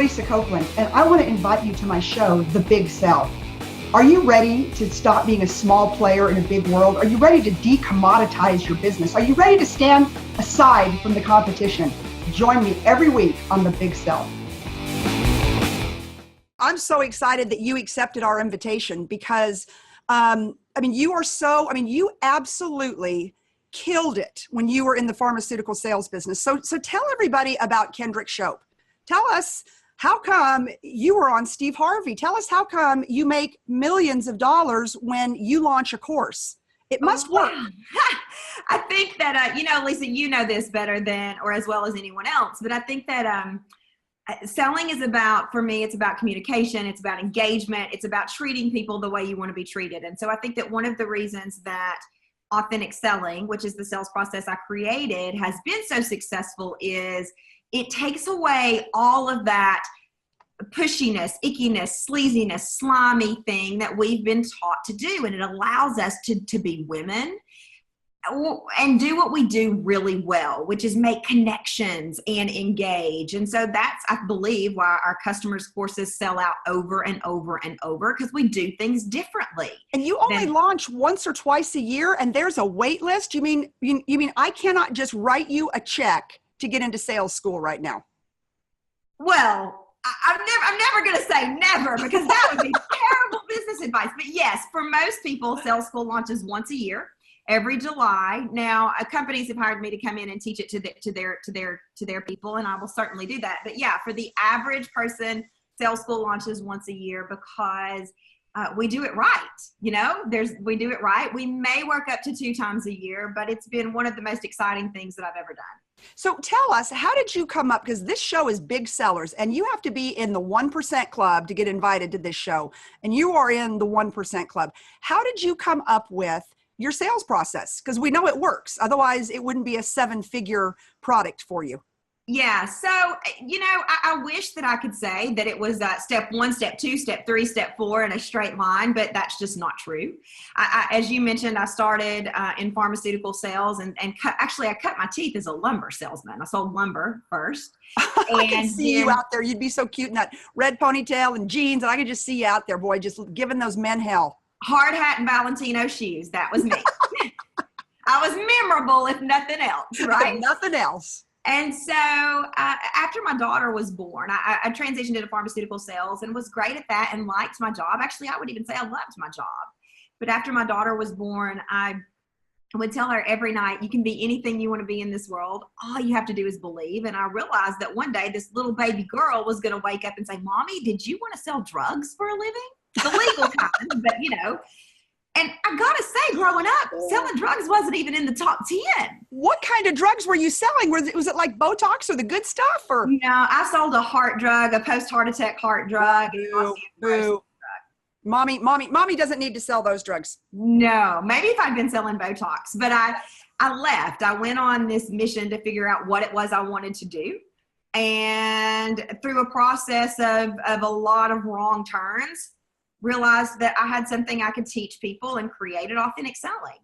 Lisa Copeland, and I want to invite you to my show, The Big Sell. Are you ready to stop being a small player in a big world? Are you ready to decommoditize your business? Are you ready to stand aside from the competition? Join me every week on The Big Sell. I'm so excited that you accepted our invitation because, you absolutely killed it when you were in the pharmaceutical sales business. So tell everybody about Kendrick Shope. Tell us, how come you were on Steve Harvey? Tell us how come you make millions of dollars when you launch a course. It must work. I think that, Lisa, you know this better than, or as well as anyone else, but I think that selling is about, for me, it's about communication. It's about engagement. It's about treating people the way you want to be treated. And so I think that one of the reasons that authentic selling, which is the sales process I created, has been so successful is it takes away all of that pushiness, ickiness, sleaziness, slimy thing that we've been taught to do. And it allows us to be women and do what we do really well, which is make connections and engage. And so that's, I believe, why our customers' courses sell out over and over and over, because we do things differently. And you only launch once or twice a year, and there's a wait list? You mean I cannot just write you a check to get into sales school right now? Well, I'm never going to say never, because that would be terrible business advice. But yes, for most people, sales school launches once a year, every July. Now, companies have hired me to come in and teach it to their people, and I will certainly do that. But yeah, for the average person, sales school launches once a year because we do it right. We do it right. We may work up to 2 times a year, but it's been one of the most exciting things that I've ever done. So tell us, how did you come up? Because this show is big sellers, and you have to be in the 1% club to get invited to this show. And you are in the 1% club. How did you come up with your sales process? Because we know it works. Otherwise, it wouldn't be a 7-figure product for you. Yeah. So, I wish that I could say that it was step 1, step 2, step 3, step 4 in a straight line, but that's just not true. As you mentioned, I started in pharmaceutical sales and I cut my teeth as a lumber salesman. I sold lumber first. I can see you out there. You'd be so cute in that red ponytail and jeans. And I could just see you out there, boy, just giving those men hell. Hard hat and Valentino shoes. That was me. I was memorable, if nothing else, right? If nothing else. And so after my daughter was born, I transitioned into pharmaceutical sales and was great at that and liked my job. Actually, I would even say I loved my job. But after my daughter was born, I would tell her every night, you can be anything you want to be in this world. All you have to do is believe. And I realized that one day this little baby girl was going to wake up and say, Mommy, did you want to sell drugs for a living? The legal kind, but And I gotta say, growing up, selling drugs wasn't even in the top 10. What kind of drugs were you selling? Was it like Botox or the good stuff? Or no, I sold a heart drug, a post-heart attack heart drug. Boo. Mommy doesn't need to sell those drugs. No, maybe if I'd been selling Botox, but I left. I went on this mission to figure out what it was I wanted to do. And through a process of a lot of wrong turns, realized that I had something I could teach people and created authentic selling.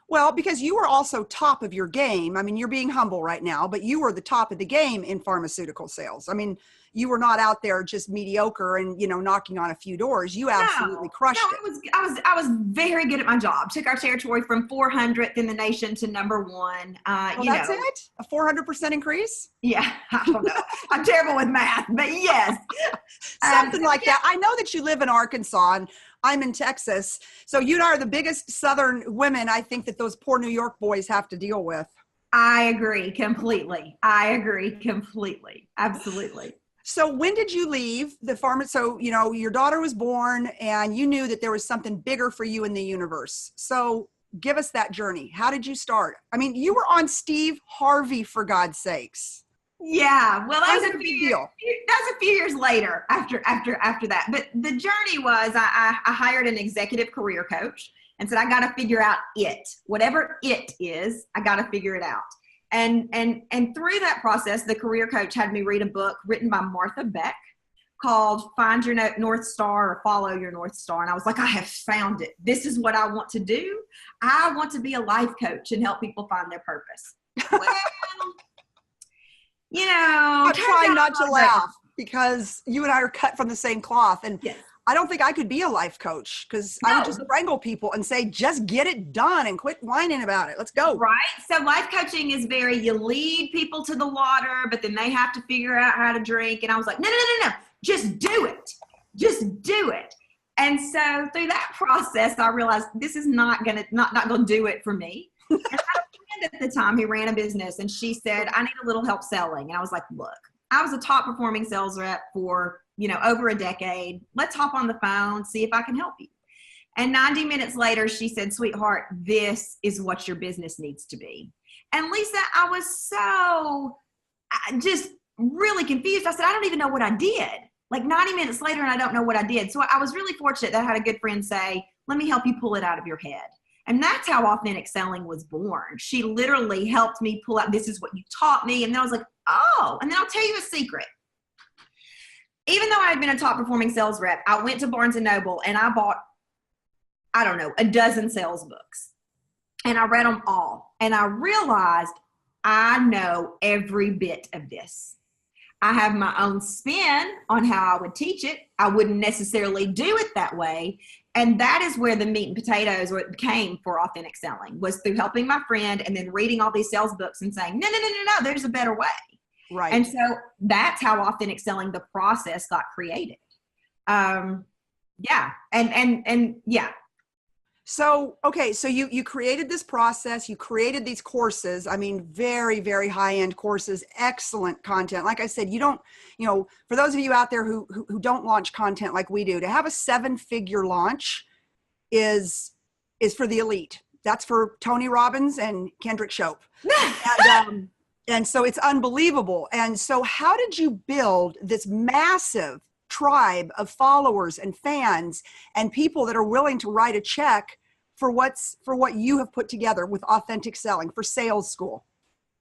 Well, because you were also top of your game. I mean, you're being humble right now, but you were the top of the game in pharmaceutical sales. I mean, you were not out there just mediocre and, knocking on a few doors. You absolutely crushed it. I was very good at my job. Took our territory from 400th in the nation to number 1. That's it? A 400% increase? Yeah, I don't know. I'm terrible with math, but yes. Something like that. I know that you live in Arkansas and I'm in Texas. So you are the biggest Southern women I think that those poor New York boys have to deal with. I agree completely. Absolutely. So when did you leave the farm? So, your daughter was born and you knew that there was something bigger for you in the universe. So give us that journey. How did you start? I mean, you were on Steve Harvey, for God's sakes. Yeah. Well, that was a big deal. That was a few years later after that. But the journey was I hired an executive career coach and said, I got to figure out whatever it is, I got to figure it out. And through that process, the career coach had me read a book written by Martha Beck called Find Your North Star or Follow Your North Star. And I was like, I have found it. This is what I want to do. I want to be a life coach and help people find their purpose. Well, I'm trying not to laugh because you and I are cut from the same cloth. And Yes. I don't think I could be a life coach because I would just strangle people and say, just get it done and quit whining about it. Let's go. Right. So life coaching is you lead people to the water, but then they have to figure out how to drink. And I was like, no, just do it. Just do it. And so through that process, I realized this is not going to do it for me. And I had a friend at the time who ran a business, and she said, I need a little help selling. And I was like, look, I was a top performing sales rep for, over a decade. Let's hop on the phone, see if I can help you. And 90 minutes later, she said, sweetheart, this is what your business needs to be. And Lisa, I was just really confused. I said, I don't even know what I did. Like 90 minutes later, and I don't know what I did. So I was really fortunate that I had a good friend say, let me help you pull it out of your head. And that's how authentic selling was born. She literally helped me pull out, this is what you taught me. And then I was like, oh, and then I'll tell you a secret. Even though I had been a top performing sales rep, I went to Barnes & Noble and I bought, I don't know, a dozen sales books. And I read them all. And I realized I know every bit of this. I have my own spin on how I would teach it. I wouldn't necessarily do it that way. And that is where the meat and potatoes, where it came for authentic selling, was through helping my friend and then reading all these sales books and saying, no, there's a better way. Right. And so that's how authentic selling, the process, got created. Yeah. And yeah. So, okay. So you created this process, you created these courses. I mean, very, very high-end courses, excellent content. Like I said, you don't, for those of you out there who don't launch content like we do, to have a 7-figure launch is for the elite. That's for Tony Robbins and Kendrick Shope. And so it's unbelievable. And so how did you build this massive tribe of followers and fans and people that are willing to write a check for what you have put together with authentic selling for sales school?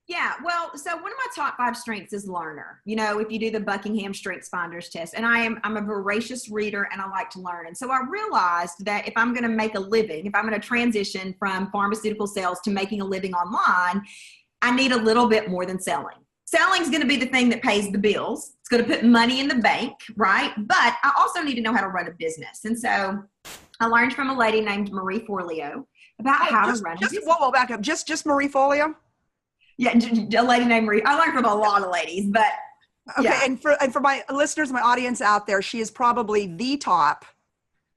Yeah, well, so one of my top 5 strengths is learner. If you do the Buckingham Strengths Finders test, and I'm a voracious reader and I like to learn. And so I realized that if I'm going to make a living, if I'm going to transition from pharmaceutical sales to making a living online, I need a little bit more than selling. Selling is going to be the thing that pays the bills. It's going to put money in the bank, right? But I also need to know how to run a business. And so I learned from a lady named Marie Forleo about how to run a business. Whoa, back up. Just Marie Forleo? Yeah, a lady named Marie. I learned from a lot of ladies, but okay. Yeah. And for my listeners, my audience out there, she is probably the top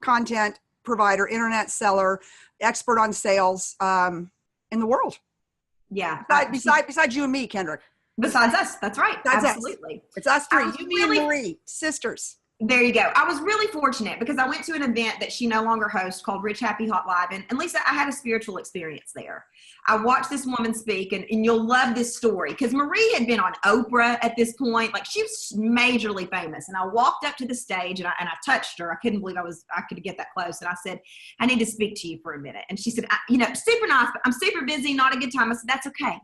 content provider, internet seller, expert on sales in the world. Yeah. Besides you and me, Kendrick. Besides us. That's right. That's absolutely. It's us 3. You, me, and Marie, sisters. There you go. I was really fortunate because I went to an event that she no longer hosts called Rich Happy Hot Live. And Lisa, I had a spiritual experience there. I watched this woman speak, and you'll love this story because Marie had been on Oprah at this point. Like, she was majorly famous. And I walked up to the stage and I touched her. I couldn't believe I could get that close. And I said, I need to speak to you for a minute. And she said, super nice, but I'm super busy, not a good time. I said, that's okay.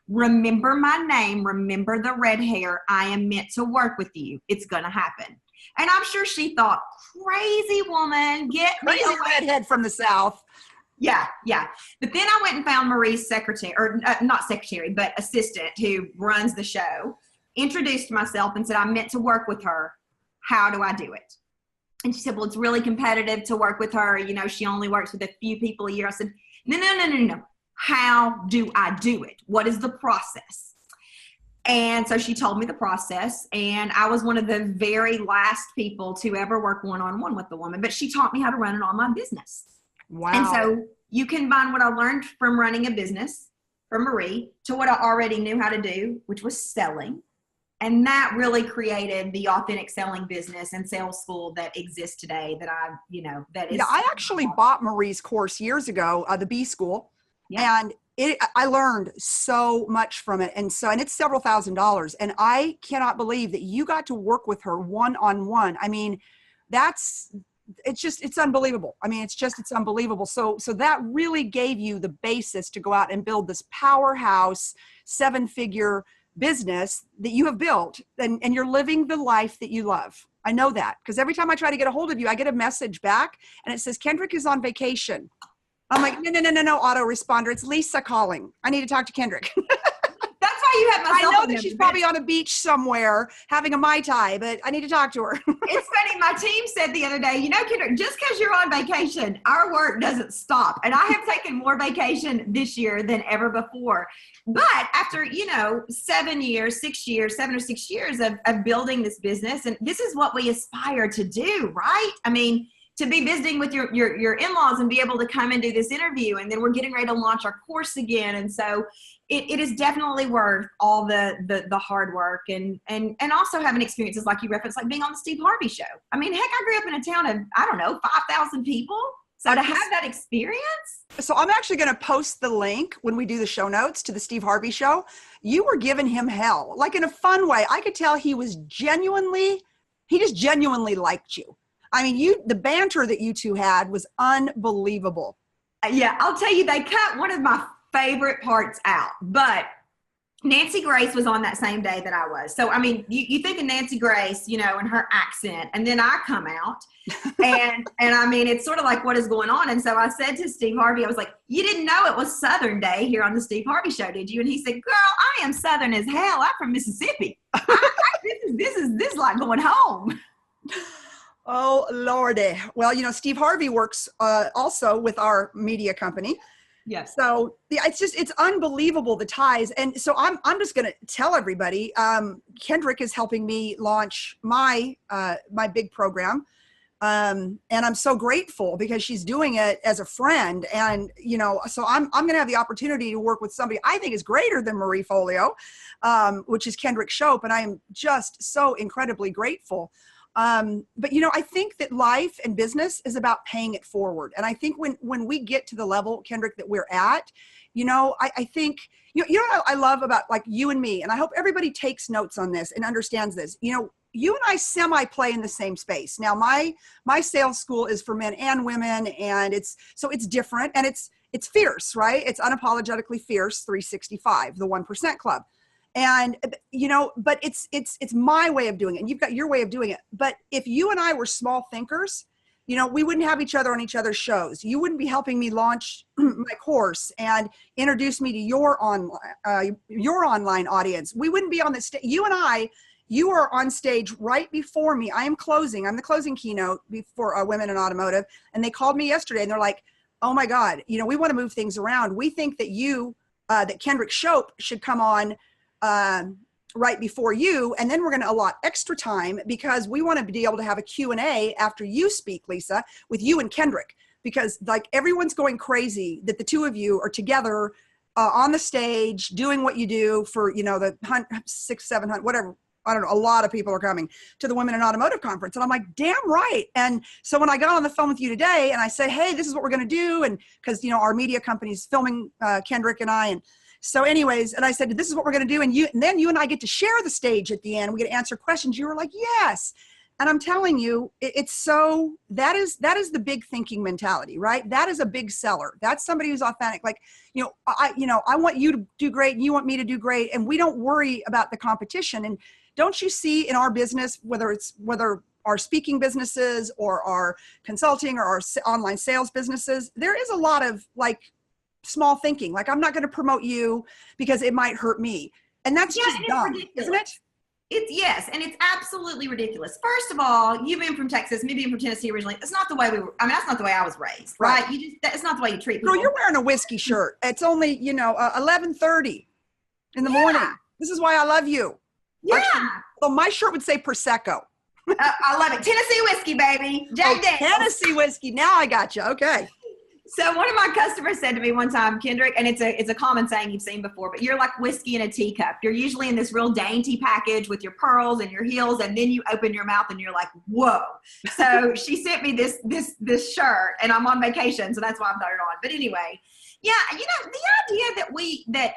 Remember my name. Remember the red hair. I am meant to work with you. It's going to happen. And I'm sure she thought, crazy woman, get me Crazy redhead from the South. Yeah. But then I went and found Marie's secretary, or not secretary, but assistant who runs the show, introduced myself and said, I'm meant to work with her. How do I do it? And she said, well, it's really competitive to work with her. She only works with a few people a year. I said, no. How do I do it? What is the process? And so she told me the process, and I was one of the very last people to ever work one-on-one with the woman, but she taught me how to run an online business. Wow. And so you combine what I learned from running a business from Marie to what I already knew how to do, which was selling. And that really created the authentic selling business and sales school that exists today that I actually bought Marie's course years ago, the B School. Yeah. And I learned so much from it. And it's several $1,000s. And I cannot believe that you got to work with her one-on-one. I mean, it's unbelievable. I mean, it's unbelievable. So that really gave you the basis to go out and build this powerhouse 7-figure business that you have built, and you're living the life that you love. I know that because every time I try to get a hold of you, I get a message back and it says, Kendrick is on vacation. I'm like, no, autoresponder. It's Lisa calling. I need to talk to Kendrick. That's why you have my I cell know phone that number, she's but probably on a beach somewhere having a Mai Tai, but I need to talk to her. it's funny. My team said the other day, you know, Kendrick, just because you're on vacation, our work doesn't stop. And I have taken more vacation this year than ever before. But after, you know, 7 or 6 years of building this business, and this is what we aspire to do, right? I mean, to be visiting with your in-laws and be able to come and do this interview. And then we're getting ready to launch our course again. And so it is definitely worth all the hard work and also having experiences like you referenced, like being on the Steve Harvey show. I mean, heck, I grew up in a town of, I don't know, 5,000 people. So to have that experience. So I'm actually going to post the link when we do the show notes to the Steve Harvey show. You were giving him hell, like in a fun way. I could tell he just genuinely liked you. I mean, the banter that you two had was unbelievable. Yeah, I'll tell you, they cut one of my favorite parts out, but Nancy Grace was on that same day that I was. So, I mean, you think of Nancy Grace, you know, and her accent, and then I come out and I mean, it's sort of like, what is going on? And so I said to Steve Harvey, I was like, you didn't know it was Southern Day here on the Steve Harvey show, did you? And he said, girl, I am Southern as hell. I'm from Mississippi. This is like going home. Oh, Lordy. Well, you know, Steve Harvey works also with our media company. Yes. So it's unbelievable, the ties. And so I'm just going to tell everybody, Kendrick is helping me launch my big program. And I'm so grateful because she's doing it as a friend. And, you know, so I'm going to have the opportunity to work with somebody I think is greater than Marie Folio, which is Kendrick Shope. And I am just so incredibly grateful. But, you know, I think that life and business is about paying it forward. And I think when we get to the level, Kendrick, that we're at, you know, I think, you know what I love about like you and me, and I hope everybody takes notes on this and understands this. You know, you and I semi-play in the same space. Now, my sales school is for men and women, and it's different, and it's fierce, right? It's unapologetically fierce, 365, the 1% club. And, you know, but it's my way of doing it. And you've got your way of doing it. But if you and I were small thinkers, you know, we wouldn't have each other on each other's shows. You wouldn't be helping me launch my course and introduce me to your online audience. We wouldn't be on the stage. You are on stage right before me. I'm the closing keynote for Women in Automotive. And they called me yesterday and they're like, oh my God, you know, we want to move things around. We think that that Kendrick Shope should come on right before you, and then we're going to allot extra time because we want to be able to have a Q&A after you speak, Lisa, with you and Kendrick, because like everyone's going crazy that the two of you are together on the stage doing what you do for, you know, the 600-700 whatever. I don't know, a lot of people are coming to the Women in Automotive Conference. And I'm like, damn right. And so when I got on the phone with you today and I said, hey, this is what we're going to do. And because, you know, our media company's filming Kendrick and I, and so anyways, and I said, this is what we're going to do. And then you and I get to share the stage at the end. We get to answer questions. You were like, yes. And I'm telling you, that is the big thinking mentality, right? That is a big seller. That's somebody who's authentic. Like, you know, I want you to do great and you want me to do great. And we don't worry about the competition. And don't you see in our business, whether our speaking businesses or our consulting or our online sales businesses, there is a lot of like small thinking. Like, I'm not going to promote you because it might hurt me. And that's just dumb, isn't it? Yes, and it's absolutely ridiculous. First of all, you being from Texas, me being from Tennessee originally, that's not the way that's not the way I was raised, right? It's not the way you treat people. Girl, you're wearing a whiskey shirt. It's only, 11:30 in the morning. This is why I love you. Yeah. Actually, so my shirt would say Prosecco. I love it. Tennessee whiskey, baby. Jack Daniels. Tennessee whiskey. Now I got you. Okay. So one of my customers said to me one time, Kendrick, and it's a common saying you've seen before, but you're like whiskey in a teacup. You're usually in this real dainty package with your pearls and your heels, and then you open your mouth and you're like, whoa. So she sent me this shirt, and I'm on vacation, so that's why I've got it on. But anyway, yeah, the idea that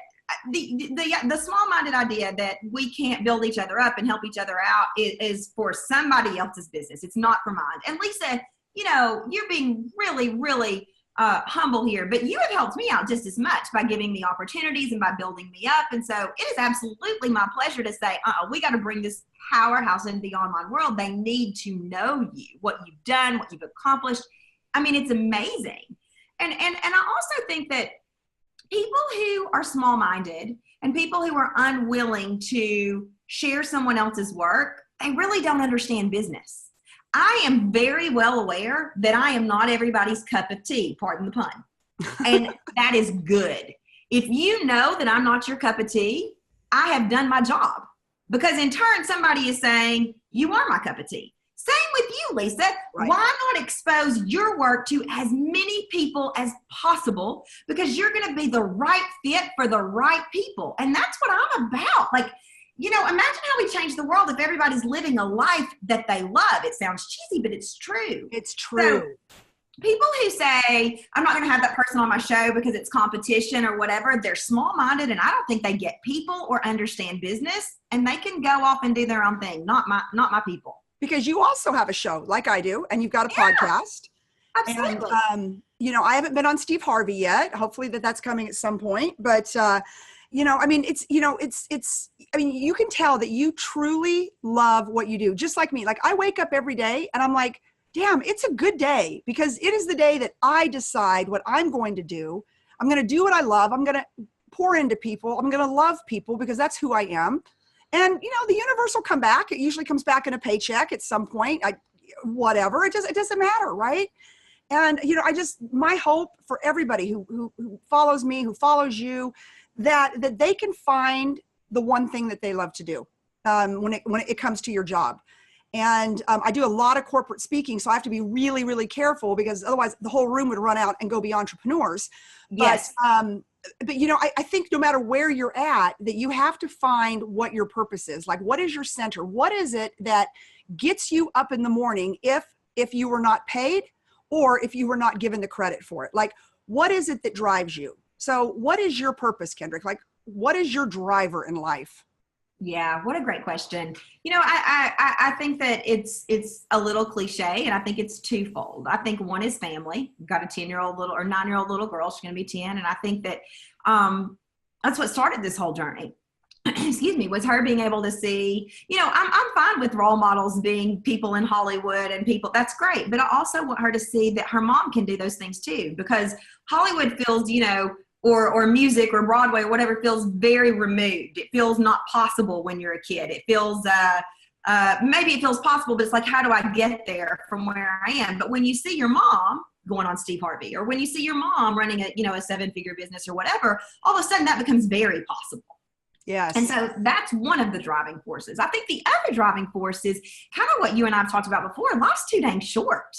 the small-minded idea that we can't build each other up and help each other out is for somebody else's business. It's not for mine. And Lisa, you're being really, really humble here, but you have helped me out just as much by giving me opportunities and by building me up. And so it is absolutely my pleasure to say, we got to bring this powerhouse into the online world. They need to know you, what you've done, what you've accomplished. I mean, it's amazing. And I also think that people who are small-minded And people who are unwilling to share someone else's work, they really don't understand business. I am very well aware that I am not everybody's cup of tea, pardon the pun. And that is good. If you know that I'm not your cup of tea, I have done my job. Because in turn, somebody is saying, you are my cup of tea. Same with you, Lisa. Right. Why not expose your work to as many people as possible? Because you're going to be the right fit for the right people. And that's what I'm about. Like, you know, imagine how we change the world if everybody's living a life that they love. It sounds cheesy, but it's true. It's true. So, people who say, I'm not going to have that person on my show because it's competition or whatever, they're small-minded, and I don't think they get people or understand business, and they can go off and do their own thing. Not my people. Because you also have a show like I do, and you've got a podcast. Absolutely. And, you know, I haven't been on Steve Harvey yet. Hopefully that's coming at some point. But, you know, I mean, I mean, you can tell that you truly love what you do. Just like me. Like, I wake up every day and I'm like, damn, it's a good day, because it is the day that I decide what I'm going to do. I'm going to do what I love. I'm going to pour into people. I'm going to love people because that's who I am. And, you know, the universe will come back. It usually comes back in a paycheck at some point, whatever. It doesn't matter. Right. And, you know, my hope for everybody who follows me, who follows you, that they can find the one thing that they love to do when it comes to your job. And I do a lot of corporate speaking, so I have to be really, really careful, because otherwise the whole room would run out and go be entrepreneurs. Yes. But you know, I think no matter where you're at, that you have to find what your purpose is. Like, what is your center? What is it that gets you up in the morning if you were not paid, or if you were not given the credit for it? Like, what is it that drives you? So what is your purpose, Kendrick? Like, what is your driver in life? Yeah, what a great question. You know, I think that it's a little cliche, and I think it's twofold. I think one is family. We've got a 10-year-old little or 9-year-old little girl. She's going to be 10. And I think that that's what started this whole journey. Excuse me, was her being able to see, you know, I'm fine with role models being people in Hollywood and people. That's great. But I also want her to see that her mom can do those things too, because Hollywood feels, you know, or music or Broadway or whatever feels very removed. It feels not possible when you're a kid. It feels, maybe it feels possible, but it's like, how do I get there from where I am? But when you see your mom going on Steve Harvey, or when you see your mom running a 7-figure business or whatever, all of a sudden that becomes very possible. Yes. And so that's one of the driving forces. I think the other driving force is kind of what you and I have talked about before. Life's too dang short.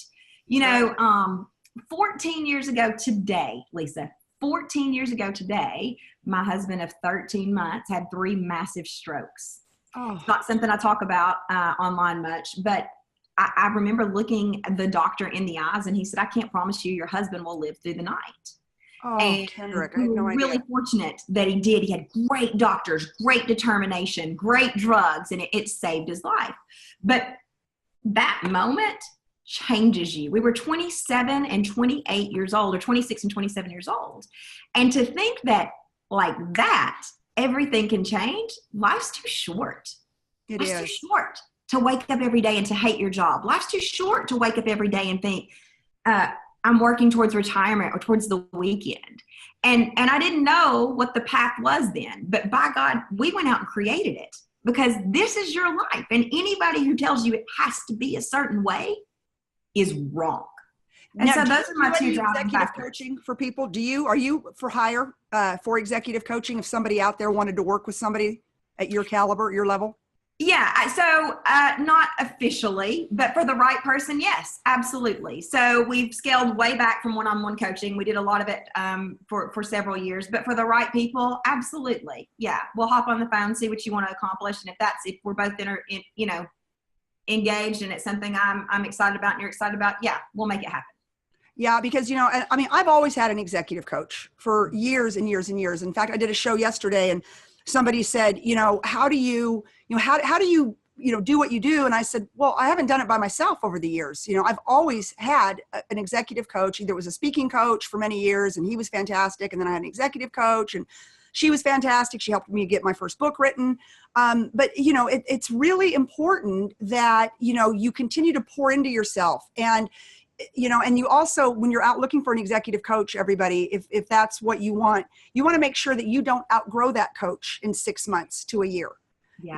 You know, 14 years ago today, Lisa, 14 years ago today, my husband of 13 months had 3 massive strokes. Oh. It's not something I talk about online much, but I remember looking the doctor in the eyes, and he said, I can't promise you your husband will live through the night. Oh, and Kendrick, I had no idea. Really fortunate that he did. He had great doctors, great determination, great drugs, and it saved his life. But that moment changes you. We were 27 and 28 years old, or 26 and 27 years old. And to think that like that, everything can change, life's too short. Life's too short to wake up every day and to hate your job. Life's too short to wake up every day and think, I'm working towards retirement or towards the weekend. And I didn't know what the path was then, but by God, we went out and created it, because this is your life. And anybody who tells you it has to be a certain way is wrong. And now, so those are my 2 driving factors. Coaching for people. Are you for hire for executive coaching if somebody out there wanted to work with somebody at your caliber, your level? Yeah. So not officially, but for the right person, yes, absolutely. So we've scaled way back from one-on-one coaching. We did a lot of it for several years, but for the right people, absolutely. Yeah. We'll hop on the phone, see what you want to accomplish. And if we're both engaged and it's something I'm excited about and you're excited about, yeah, we'll make it happen. Yeah, because, I mean, I've always had an executive coach for years and years and years. In fact, I did a show yesterday and somebody said, how do you do what you do? And I said, well, I haven't done it by myself over the years. I've always had an executive coach. There was a speaking coach for many years and he was fantastic. And then I had an executive coach and she was fantastic. She helped me get my first book written. But it's really important that, you continue to pour into yourself. And and you also, when you're out looking for an executive coach, everybody, if that's what you want to make sure that you don't outgrow that coach in 6 months to a year. Yeah.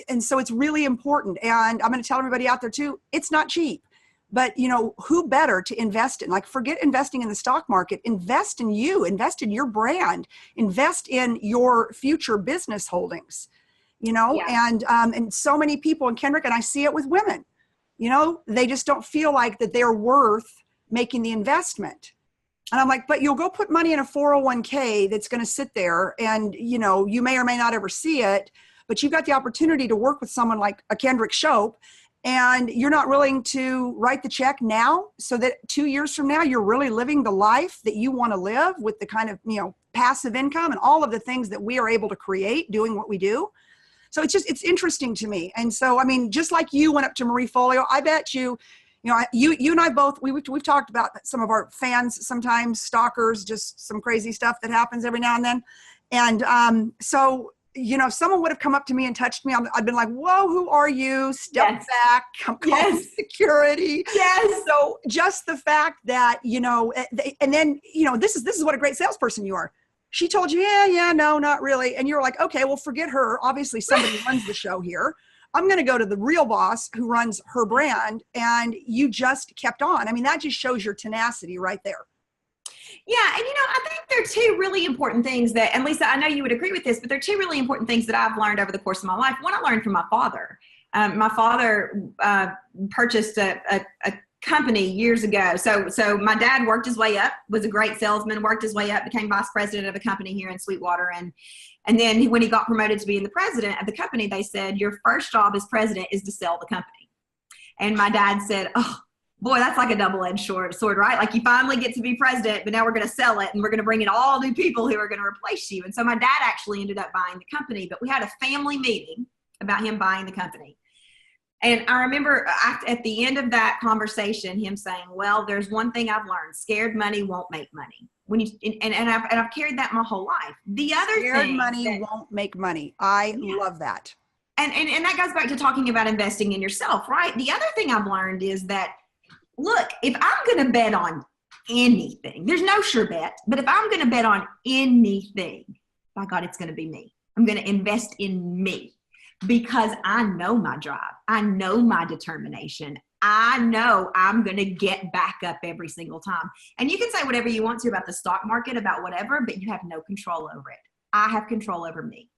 And so it's really important. And I'm going to tell everybody out there too, it's not cheap, but who better to invest in? Like, forget investing in the stock market, invest in you, invest in your brand, invest in your future business holdings, and so many people, and Kendrick, and I see it with women, they just don't feel like that they're worth making the investment. And I'm like, but you'll go put money in a 401k that's going to sit there and, you may or may not ever see it, but you've got the opportunity to work with someone like a Kendrick Shope, and you're not willing to write the check now so that 2 years from now, you're really living the life that you want to live with the kind of, passive income and all of the things that we are able to create doing what we do. So it's interesting to me. And so, just like you went up to Marie Folio, I bet you, you and I both, we've talked about some of our fans, sometimes stalkers, just some crazy stuff that happens every now and then. And so, if someone would have come up to me and touched me, I'd been like, whoa, who are you? Step back, I'm calling security. Yes. So just the fact that, and then, this is what a great salesperson you are. She told you, no, not really. And you're like, okay, well, forget her. Obviously somebody runs the show here. I'm going to go to the real boss who runs her brand. And you just kept on. That just shows your tenacity right there. Yeah. And, I think there are two really important things that, and Lisa, I know you would agree with this, but there are two really important things that I've learned over the course of my life. One, I learned from my father. My father purchased a company years ago. So my dad worked his way up, was a great salesman, worked his way up, became vice president of a company here in Sweetwater. And then when he got promoted to being the president of the company, they said, your first job as president is to sell the company. And my dad said, oh boy, that's like a double-edged sword, right? Like, you finally get to be president, but now we're going to sell it and we're going to bring in all new people who are going to replace you. And so my dad actually ended up buying the company, but we had a family meeting about him buying the company. And I remember at the end of that conversation, him saying, well, there's one thing I've learned. Scared money won't make money. I've carried that my whole life. The other Scared thing money won't make money. I love that. And that goes back to talking about investing in yourself, right? The other thing I've learned is that, look, if I'm going to bet on anything, there's no sure bet, but if I'm going to bet on anything, by God, it's going to be me. I'm going to invest in me. Because I know my drive. I know my determination. I know I'm going to get back up every single time. And you can say whatever you want to about the stock market, about whatever, but you have no control over it. I have control over me.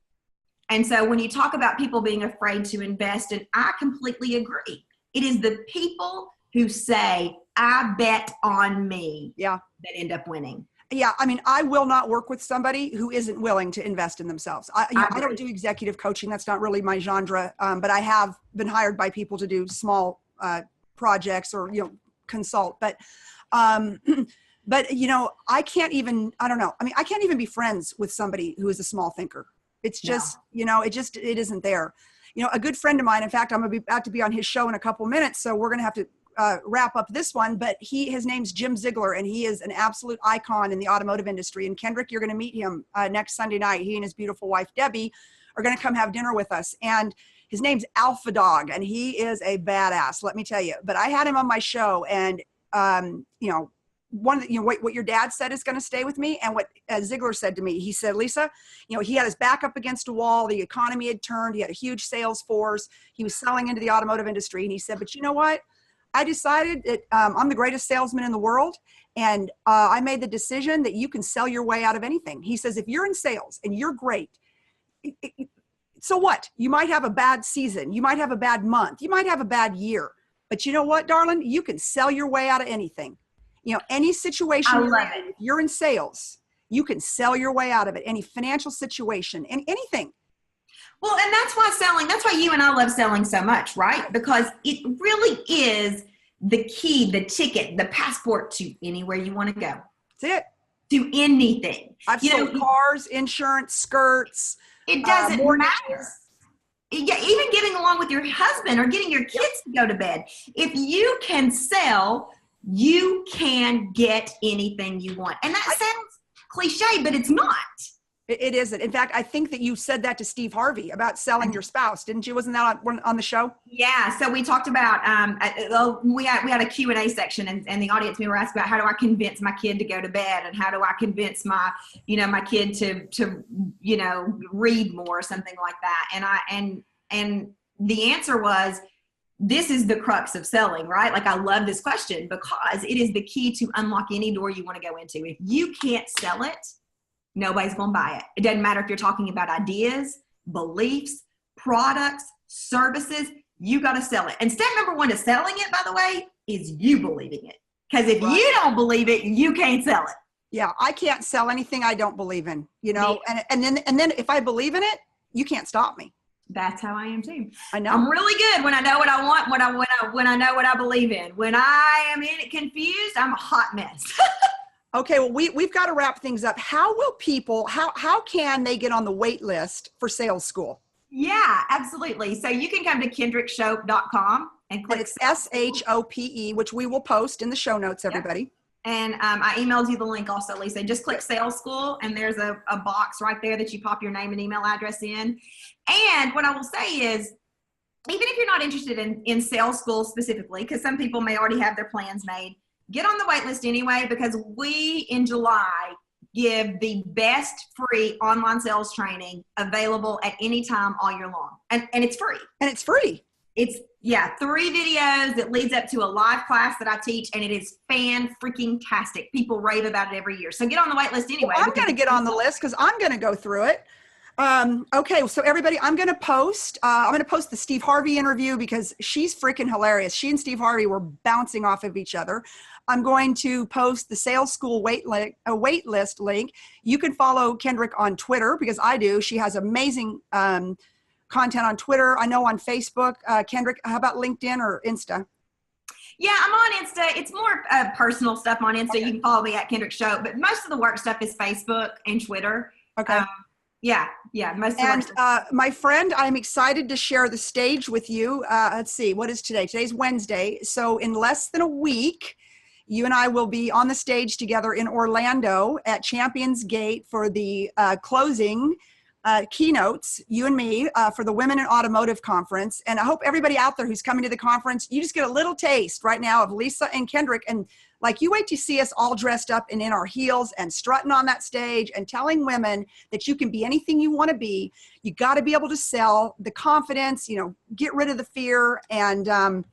And so when you talk about people being afraid to invest, and I completely agree, it is the people who say, I bet on me, that end up winning. Yeah. I will not work with somebody who isn't willing to invest in themselves. I don't do executive coaching. That's not really my genre. But I have been hired by people to do small projects or, consult. But, I can't even, I can't even be friends with somebody who is a small thinker. It's just, it isn't there. A good friend of mine, in fact, I'm about to be on his show in a couple minutes. So we're going to have to wrap up this one, but his name's Jim Ziegler, and he is an absolute icon in the automotive industry. And Kendrick, you're going to meet him next Sunday night. He and his beautiful wife, Debbie, are going to come have dinner with us. And his name's Alpha Dog, and he is a badass, let me tell you. But I had him on my show, and, what your dad said is going to stay with me. And what Ziegler said to me, he said, Lisa, he had his back up against a wall. The economy had turned. He had a huge sales force. He was selling into the automotive industry. And he said, but you know what? I decided that I'm the greatest salesman in the world, and I made the decision that you can sell your way out of anything. He says, if you're in sales and you're great, so what? You might have a bad season. You might have a bad month. You might have a bad year. But you know what, darling? You can sell your way out of anything. Any situation if you're in sales, you can sell your way out of it. Any financial situation and anything. Well, and that's why you and I love selling so much, right? Because it really is the key, the ticket, the passport to anywhere you want to go. That's it. To anything. I've sold cars, insurance, skirts. It doesn't matter. Yeah, even getting along with your husband or getting your kids to go to bed. If you can sell, you can get anything you want. And that sounds cliche, but it's not. It isn't. In fact, I think that you said that to Steve Harvey about selling your spouse, didn't you? Wasn't that on the show? Yeah. So we talked about, we had a Q&A section, and the audience member asked about how do I convince my kid to go to bed, and how do I convince my kid to read more or something like that. And the answer was, this is the crux of selling, right? Like, I love this question because it is the key to unlock any door you want to go into. If you can't sell it, nobody's going to buy it. It doesn't matter if you're talking about ideas, beliefs, products, services, you got to sell it. And step number one to selling it, by the way, is you believing it. Because if you don't believe it, you can't sell it. Yeah, I can't sell anything I don't believe in, and then if I believe in it, you can't stop me. That's how I am too. I know. I'm really good when I know what I want, when I know what I believe in. When I am in it confused, I'm a hot mess. Okay, well, we've got to wrap things up. How will people, how can they get on the wait list for sales school? Yeah, absolutely. So you can come to kendrickshope.com and click. And it's SHOPE, which we will post in the show notes, everybody. Yep. And I emailed you the link also, Lisa. Just click Sales School, and there's a box right there that you pop your name and email address in. And what I will say is, even if you're not interested in sales school specifically, because some people may already have their plans made, get on the wait list anyway, because we, in July, give the best free online sales training available at any time all year long. And it's free. And it's free. It's 3 videos that leads up to a live class that I teach, and it is fan-freaking-tastic. People rave about it every year. So get on the wait list anyway. Well, I'm going to get on the list because I'm going to go through it. Okay, so everybody, I'm going to post the Steve Harvey interview because she's freaking hilarious. She and Steve Harvey were bouncing off of each other. I'm going to post the sales school wait list link. You can follow Kendrick on Twitter because I do. She has amazing content on Twitter. I know on Facebook. Kendrick, how about LinkedIn or Insta? Yeah, I'm on Insta. It's more personal stuff on Insta. Okay. You can follow me at Kendrick Shope, but most of the work stuff is Facebook and Twitter. Okay. Yeah, most of the work stuff. My friend, I'm excited to share the stage with you. Let's see, what is today? Today's Wednesday. So in less than a week, you and I will be on the stage together in Orlando at Champions Gate for the closing keynotes, you and me, for the Women in Automotive Conference. And I hope everybody out there who's coming to the conference, you just get a little taste right now of Lisa and Kendrick. And like, you wait to see us all dressed up and in our heels and strutting on that stage and telling women that you can be anything you want to be. You got to be able to sell, the confidence, get rid of the fear. And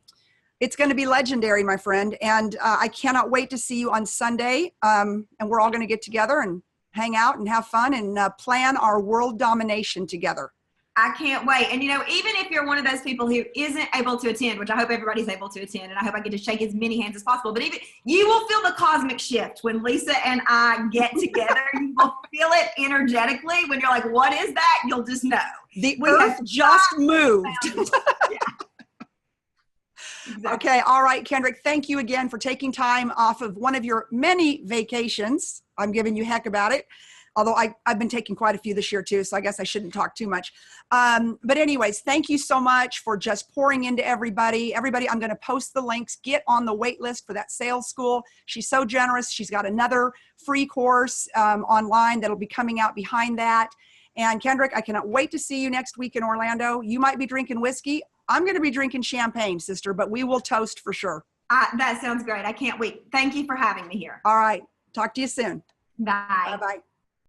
it's going to be legendary, my friend. And I cannot wait to see you on Sunday. And we're all going to get together and hang out and have fun and plan our world domination together. I can't wait. And, even if you're one of those people who isn't able to attend, which I hope everybody's able to attend, and I hope I get to shake as many hands as possible, but even you will feel the cosmic shift when Lisa and I get together. You will feel it energetically. When you're like, what is that? You'll just know. The earth just moved. Yeah. Exactly. Okay. All right, Kendrick, thank you again for taking time off of one of your many vacations. I'm giving you heck about it. Although I've been taking quite a few this year too, so I guess I shouldn't talk too much. But anyways, thank you so much for just pouring into everybody. Everybody, I'm going to post the links. Get on the wait list for that sales school. She's so generous. She's got another free course online that'll be coming out behind that. And Kendrick, I cannot wait to see you next week in Orlando. You might be drinking whiskey. I'm going to be drinking champagne, sister, but we will toast for sure. That sounds great. I can't wait. Thank you for having me here. All right. Talk to you soon. Bye. Bye-bye.